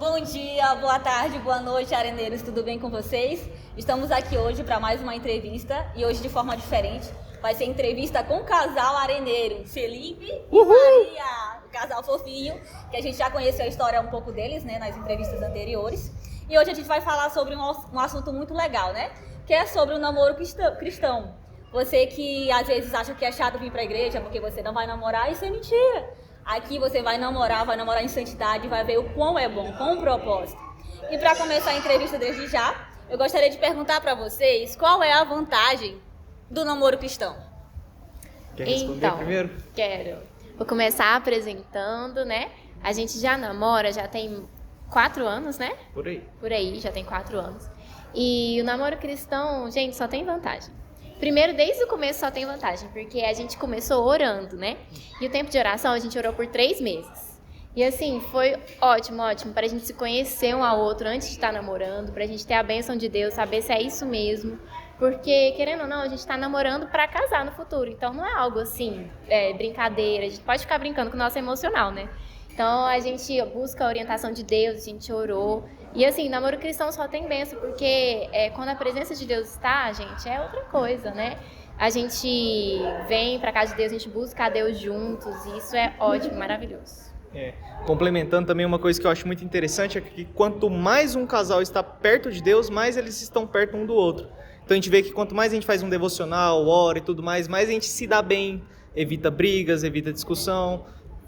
Bom dia, boa tarde, boa noite, areneiros, tudo bem com vocês? Estamos aqui hoje para mais uma entrevista e hoje de forma diferente. Vai ser entrevista com o casal areneiro, Felipe e Maria, o casal fofinho, que a gente já conheceu a história um pouco deles, né, nas entrevistas anteriores. E hoje a gente vai falar sobre um assunto muito legal, né, que é sobre o namoro cristão. Você que às vezes acha que é chato vir para a igreja porque você não vai namorar, isso é mentira. Aqui você vai namorar em santidade, vai ver o quão é bom, com um propósito. E para começar a entrevista desde já, eu gostaria de perguntar para vocês qual é a vantagem do namoro cristão. Quer responder primeiro? Quero. Vou começar apresentando, né? A gente já namora, já tem 4 anos, né? Por aí. Por aí, já tem 4 anos. E o namoro cristão, gente, só tem vantagem. Primeiro, desde o começo só tem vantagem, porque a gente começou orando, né? E o tempo de oração, a gente orou por 3 meses. E assim, foi ótimo, para a gente se conhecer um ao outro antes de estar namorando, pra gente ter a bênção de Deus, saber se é isso mesmo. Porque, querendo ou não, a gente tá namorando pra casar no futuro. Então não é algo assim, brincadeira, a gente pode ficar brincando com o nosso emocional, né? Então a gente busca a orientação de Deus, a gente orou. E assim, namoro cristão só tem bênção, porque quando a presença de Deus está, gente, é outra coisa, né? A gente vem pra casa de Deus, a gente busca a Deus juntos, e isso é ótimo, maravilhoso. Complementando também uma coisa que eu acho muito interessante, é que quanto mais um casal está perto de Deus, mais eles estão perto um do outro. Então a gente vê que quanto mais a gente faz um devocional, ora e tudo mais a gente se dá bem, evita brigas, evita discussão,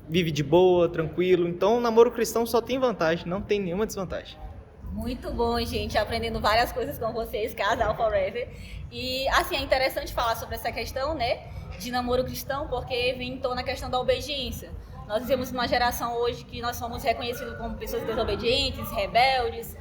vive de boa, tranquilo. Então o namoro cristão só tem vantagem, não tem nenhuma desvantagem. Muito bom, gente, aprendendo várias coisas com vocês, casal forever. E assim, é interessante falar sobre essa questão, né, de namoro cristão, porque vem em torno a questão da obediência. Nós vivemos uma geração hoje que nós somos reconhecidos como pessoas desobedientes, rebeldes,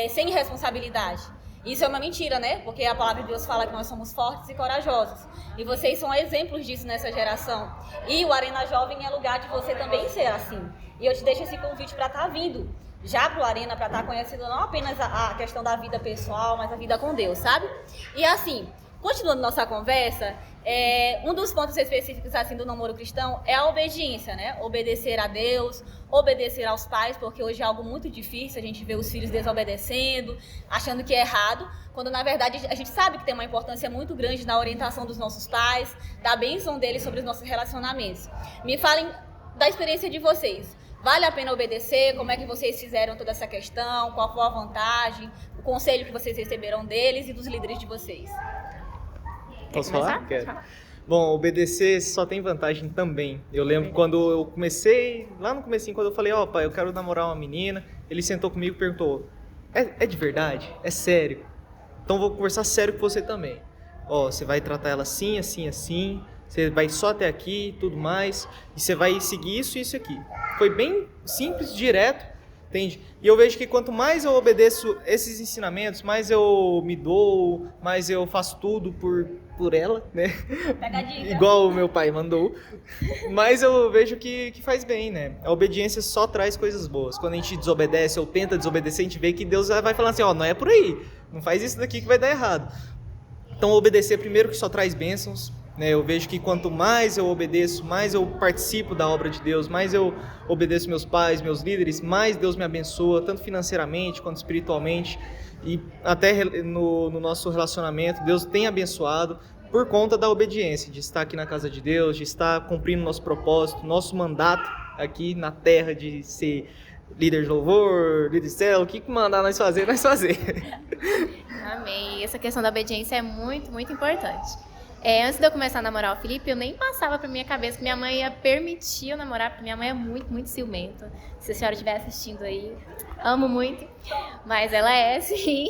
sem responsabilidade. Isso é uma mentira, né? Porque a palavra de Deus fala que nós somos fortes e corajosos. E vocês são exemplos disso nessa geração. E o Arena Jovem é lugar de você também ser assim. E eu te deixo esse convite para estar vindo já pro Arena, para estar conhecendo não apenas a questão da vida pessoal, mas a vida com Deus, sabe? E assim, continuando nossa conversa, um dos pontos específicos assim do namoro cristão é a obediência, né? Obedecer a Deus, obedecer aos pais, porque hoje é algo muito difícil, a gente vê os filhos desobedecendo, achando que é errado, quando na verdade a gente sabe que tem uma importância muito grande na orientação dos nossos pais, da bênção deles sobre os nossos relacionamentos. Me falem da experiência de vocês. Vale a pena obedecer? Como é que vocês fizeram toda essa questão? Qual foi a vantagem? O conselho que vocês receberam deles e dos líderes de vocês? Posso falar? Quero. Bom, obedecer só tem vantagem também. Eu lembro quando eu comecei, lá no comecinho, quando eu falei, pai, eu quero namorar uma menina, ele sentou comigo e perguntou, é de verdade? É sério? Então vou conversar sério com você também. Você vai tratar ela assim, assim, assim, você vai só até aqui e tudo mais, e você vai seguir isso e isso aqui. Foi bem simples, direto, entende? E eu vejo que quanto mais eu obedeço esses ensinamentos, mais eu me dou, mais eu faço tudo por ela, né? Igual o meu pai mandou. Mas eu vejo que faz bem, né? A obediência só traz coisas boas. Quando a gente desobedece ou tenta desobedecer, a gente vê que Deus vai falando assim, não é por aí. Não faz isso daqui que vai dar errado. Então obedecer primeiro que só traz bênçãos. Eu vejo que quanto mais eu obedeço, mais eu participo da obra de Deus, mais eu obedeço meus pais, meus líderes, mais Deus me abençoa, tanto financeiramente quanto espiritualmente. E até no nosso relacionamento, Deus tem abençoado por conta da obediência, de estar aqui na casa de Deus, de estar cumprindo nosso propósito, nosso mandato aqui na terra de ser líder de louvor, líder de célula, o que mandar nós fazer, nós fazer. Amém. Essa questão da obediência é muito, muito importante. Antes de eu começar a namorar o Felipe, eu nem passava pra minha cabeça que minha mãe ia permitir eu namorar, porque minha mãe é muito, muito ciumenta. Se a senhora estiver assistindo aí, amo muito, mas ela é, sim.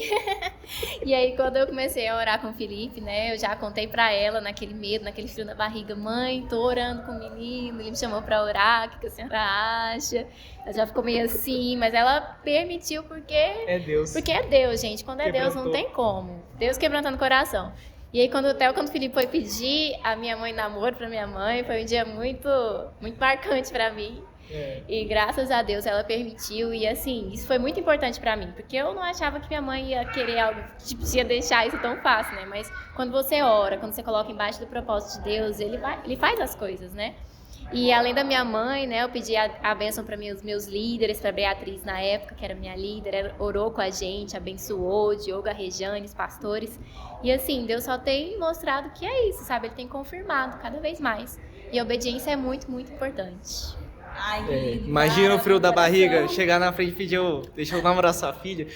E aí, quando eu comecei a orar com o Felipe, né, eu já contei pra ela, naquele medo, naquele frio na barriga, mãe, tô orando com o menino, ele me chamou pra orar, o que a senhora acha? Ela já ficou meio assim, mas ela permitiu porque... É Deus. Porque é Deus, gente. Quando é Deus, não tem como. Deus quebrantando o coração. E aí, quando o Felipe foi pedir a minha mãe namoro pra minha mãe, foi um dia muito, muito marcante pra mim. E graças a Deus ela permitiu. E assim, isso foi muito importante pra mim, porque eu não achava que minha mãe ia querer algo, tipo, ia deixar isso tão fácil, né? Mas quando você ora, quando você coloca embaixo do propósito de Deus, ele faz as coisas, né? E além da minha mãe, né, eu pedi a bênção para os meus líderes, para Beatriz na época, que era minha líder, ela orou com a gente, abençoou, Diogo, Rejane, os pastores. E assim, Deus só tem mostrado que é isso, sabe? Ele tem confirmado cada vez mais. E a obediência é muito, muito importante. Ai, imagina o frio da barriga, chegar na frente e pedir, deixa eu namorar sua filha.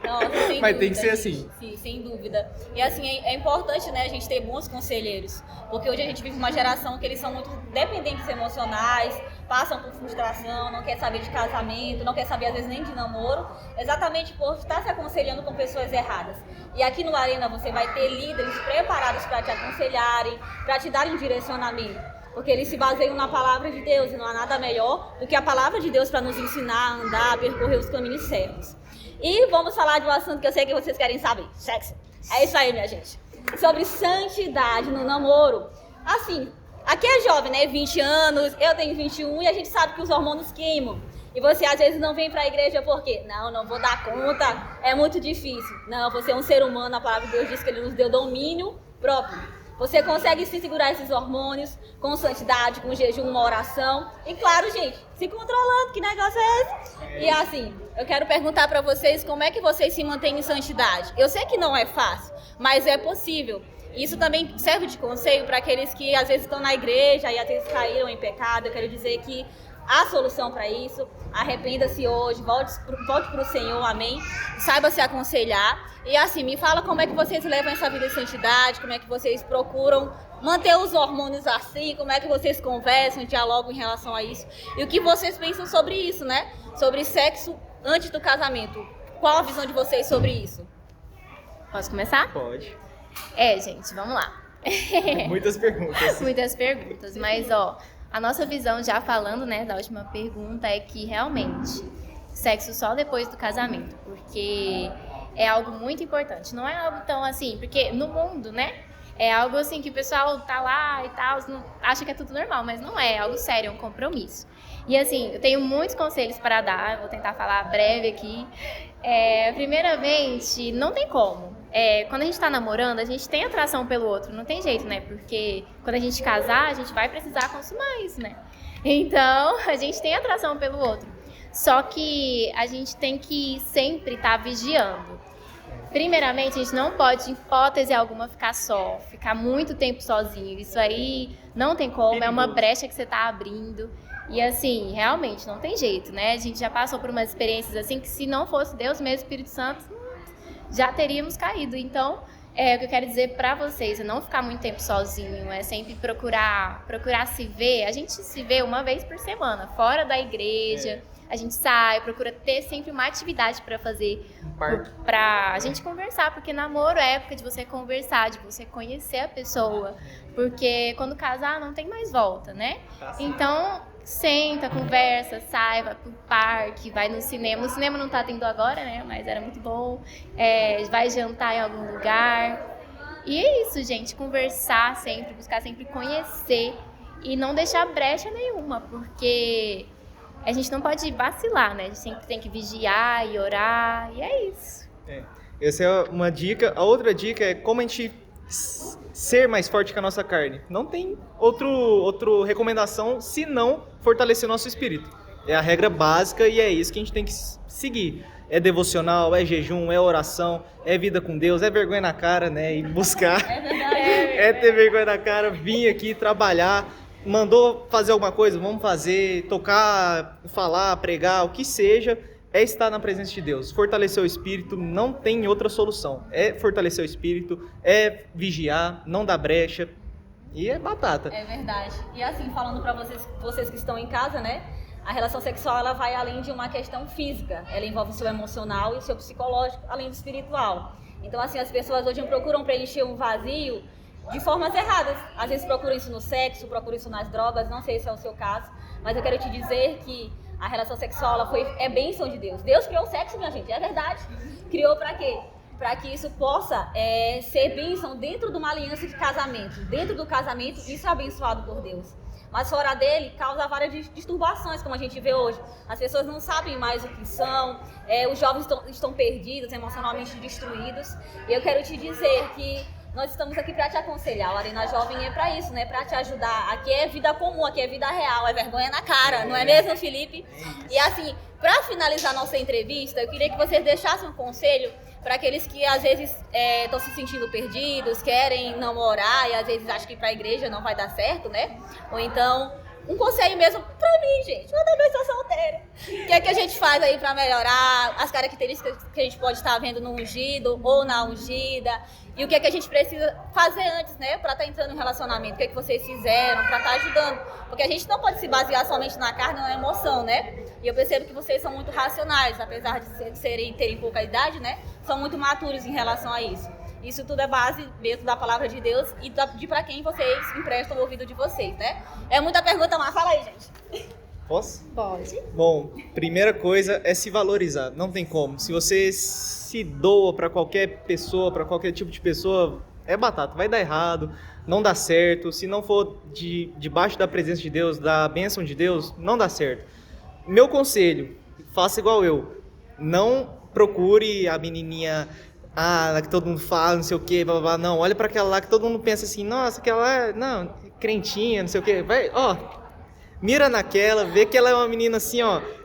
Nossa, sem Mas dúvida, tem que ser gente. assim. Sim, sem dúvida. E assim, é importante, né, a gente ter bons conselheiros, porque hoje a gente vive uma geração que eles são muito dependentes emocionais, passam por frustração, não quer saber de casamento, não quer saber às vezes nem de namoro, exatamente por estar se aconselhando com pessoas erradas. E aqui no Arena você vai ter líderes preparados para te aconselharem, para te darem direcionamento. Porque eles se baseiam na palavra de Deus e não há nada melhor do que a palavra de Deus para nos ensinar a andar, a percorrer os caminhos certos. E vamos falar de um assunto que eu sei que vocês querem saber, sexo. É isso aí, minha gente. Sobre santidade no namoro. Assim, aqui é jovem, né? 20 anos, eu tenho 21 e a gente sabe que os hormônios queimam. E você às vezes não vem para a igreja por quê? Não vou dar conta, é muito difícil. Não, você é um ser humano, a palavra de Deus diz que ele nos deu domínio próprio. Você consegue se segurar esses hormônios com santidade, com jejum, uma oração. E claro, gente, se controlando, que negócio é esse? E assim, eu quero perguntar para vocês como é que vocês se mantêm em santidade. Eu sei que não é fácil, mas é possível. Isso também serve de conselho para aqueles que às vezes estão na igreja e às vezes caíram em pecado. Eu quero dizer que há solução para isso. Arrependa-se hoje, volte para o Senhor, amém? Saiba se aconselhar. E assim, me fala como é que vocês levam essa vida em santidade, como é que vocês procuram manter os hormônios assim, como é que vocês conversam, dialogam em relação a isso. E o que vocês pensam sobre isso, né? Sobre sexo antes do casamento. Qual a visão de vocês sobre isso? Posso começar? Pode. Gente, vamos lá. Muitas perguntas. Muitas perguntas, mas a nossa visão, já falando, né, da última pergunta, é que realmente sexo só depois do casamento, porque é algo muito importante, não é algo tão assim, porque no mundo, né, é algo assim que o pessoal tá lá e tal, acha que é tudo normal, mas não é algo sério, é um compromisso. E assim, eu tenho muitos conselhos para dar, vou tentar falar breve aqui. Primeiramente, não tem como. Quando a gente tá namorando, a gente tem atração pelo outro, não tem jeito, né? Porque quando a gente casar, a gente vai precisar consumar isso, né? Então, a gente tem atração pelo outro. Só que a gente tem que sempre estar vigiando. Primeiramente, a gente não pode, em hipótese alguma, ficar muito tempo sozinho. Isso aí não tem como, é uma brecha que você tá abrindo. E assim, realmente, não tem jeito, né? A gente já passou por umas experiências assim que se não fosse Deus mesmo, Espírito Santo, já teríamos caído. Então, o que eu quero dizer pra vocês é não ficar muito tempo sozinho, é sempre procurar se ver. A gente se vê uma vez por semana, fora da igreja. A gente sai, procura ter sempre uma atividade para fazer, pra gente conversar, porque namoro é época de você conversar, de você conhecer a pessoa, porque quando casar não tem mais volta, né? Então, senta, conversa, sai, vai pro parque, vai no cinema. No cinema não tá tendo agora, né? Mas era muito bom. Vai jantar em algum lugar. E é isso, gente, conversar sempre, buscar sempre conhecer e não deixar brecha nenhuma, porque a gente não pode vacilar, né? A gente sempre tem que vigiar e orar, e é isso. Essa é uma dica. A outra dica é como a gente ser mais forte que a nossa carne. Não tem outra recomendação se não fortalecer nosso espírito. É a regra básica e é isso que a gente tem que seguir. É devocional, é jejum, é oração, é vida com Deus, é vergonha na cara, né? E buscar. É verdade. É ter vergonha na cara, vir aqui trabalhar. Mandou fazer alguma coisa, vamos fazer, tocar, falar, pregar, o que seja, é estar na presença de Deus. Fortalecer o espírito, não tem outra solução. É fortalecer o espírito, é vigiar, não dar brecha, e é batata. É verdade. E assim, falando pra vocês que estão em casa, né? A relação sexual, ela vai além de uma questão física. Ela envolve o seu emocional e o seu psicológico, além do espiritual. Então, assim, as pessoas hoje procuram preencher um vazio de formas erradas. Às vezes procuram isso no sexo, procuram isso nas drogas, não sei se é o seu caso, mas eu quero te dizer que a relação sexual é bênção de Deus. Deus criou o sexo, minha gente, é verdade. Criou pra quê? Para que isso possa ser bênção dentro de uma aliança de casamento. Dentro do casamento, isso é abençoado por Deus. Mas fora dele, causa várias disturbações, como a gente vê hoje. As pessoas não sabem mais o que são, os jovens estão perdidos, emocionalmente destruídos. E eu quero te dizer que nós estamos aqui para te aconselhar. O Arena Jovem é para isso, né? Para te ajudar. Aqui é vida comum, aqui é vida real, é vergonha na cara, não é mesmo, Felipe? E assim, para finalizar nossa entrevista, eu queria que vocês deixassem um conselho para aqueles que às vezes estão se sentindo perdidos, querem namorar e às vezes acham que para a igreja não vai dar certo, né? Ou então, um conselho mesmo pra mim, gente. Eu também sou solteira. O que é que a gente faz aí pra melhorar as características que a gente pode estar vendo no ungido ou na ungida? E o que é que a gente precisa fazer antes, né? Pra estar entrando em relacionamento. O que é que vocês fizeram pra estar ajudando? Porque a gente não pode se basear somente na carne ou na emoção, né? E eu percebo que vocês são muito racionais, apesar de terem pouca idade, né? São muito maturos em relação a isso. Isso tudo é base dentro da palavra de Deus e de para quem vocês emprestam o ouvido de vocês, né? É muita pergunta, mas fala aí, gente. Posso? Pode. Bom, primeira coisa é se valorizar. Não tem como. Se você se doa para qualquer pessoa, para qualquer tipo de pessoa, é batata. Vai dar errado, não dá certo. Se não for debaixo da presença de Deus, da bênção de Deus, não dá certo. Meu conselho, faça igual eu. Não procure a menininha... lá que todo mundo fala, não sei o que, blá, blá, blá. Não, olha pra aquela lá que todo mundo pensa assim, nossa, aquela lá, não, crentinha, não sei o que. Vai, mira naquela, vê que ela é uma menina assim,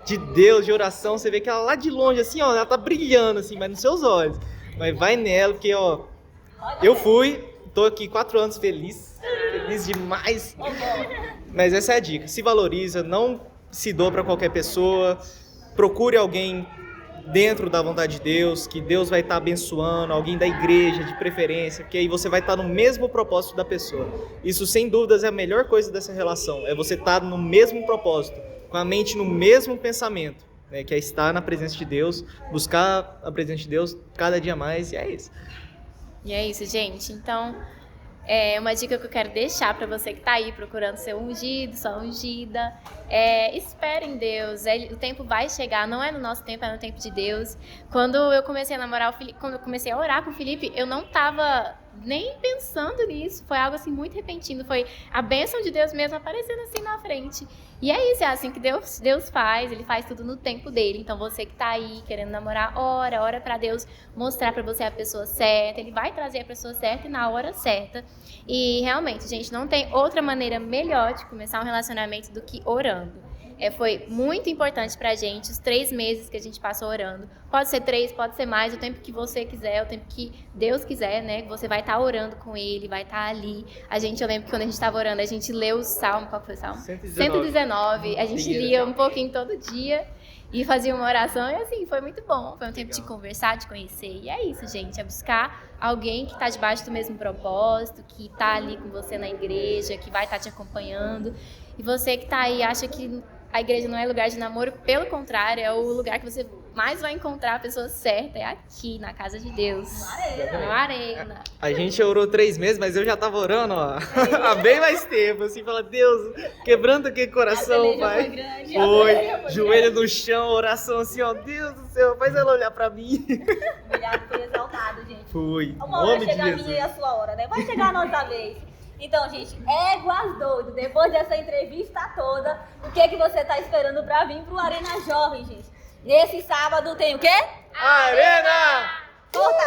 de Deus, de oração. Você vê que ela lá de longe, assim, ela tá brilhando, assim, mas nos seus olhos. Mas vai nela, porque, eu tô aqui 4 anos feliz demais. Mas essa é a dica, se valoriza, não se doa pra qualquer pessoa, procure alguém dentro da vontade de Deus, que Deus vai estar abençoando, alguém da igreja de preferência, que aí você vai estar no mesmo propósito da pessoa. Isso sem dúvidas é a melhor coisa dessa relação, é você estar no mesmo propósito, com a mente no mesmo pensamento, né, que é estar na presença de Deus, buscar a presença de Deus cada dia mais, e é isso. E é isso, gente. Então, uma dica que eu quero deixar para você que tá aí procurando ser ungido, sua ungida, espere em Deus. O tempo vai chegar, não é no nosso tempo, é no tempo de Deus. Quando eu comecei a namorar o Felipe, quando eu comecei a orar com o Felipe, eu não tava nem pensando nisso. Foi algo assim muito repentino, foi a bênção de Deus mesmo aparecendo assim na frente. E é isso, é assim que Deus faz, Ele faz tudo no tempo dele. Então você que tá aí querendo namorar, ora pra Deus mostrar pra você a pessoa certa, Ele vai trazer a pessoa certa e na hora certa. E realmente, gente, não tem outra maneira melhor de começar um relacionamento do que orando. Foi muito importante pra gente os 3 meses que a gente passou orando. Pode ser 3, pode ser mais, o tempo que você quiser, o tempo que Deus quiser, né? Você vai estar orando com Ele, vai estar ali. Eu lembro que quando a gente estava orando, a gente leu o Salmo, qual foi o Salmo? 119. A gente lia um pouquinho todo dia e fazia uma oração e assim, foi muito bom. Foi um tempo de conversar, de conhecer. E é isso, gente, é buscar alguém que está debaixo do mesmo propósito, que está ali com você na igreja, que vai estar te acompanhando. E você que está aí acha que a igreja não é lugar de namoro, pelo contrário, é o lugar que você mais vai encontrar a pessoa certa, é aqui, na casa de Deus. Na arena. A gente orou 3 meses, mas eu já tava orando, há bem mais tempo, assim, fala, Deus, quebrando aquele coração, Pai. Foi, joelho no chão, oração assim, Deus do céu, faz ela olhar pra mim. Humilhado, foi exaltado, gente. Foi, uma hora chega a minha e a sua hora, né? Vai chegar a nossa vez. Então, gente, éguas doido, depois dessa entrevista toda, o que você tá esperando pra vir pro Arena Jovem, gente? Nesse sábado tem o quê? Arena! Solta!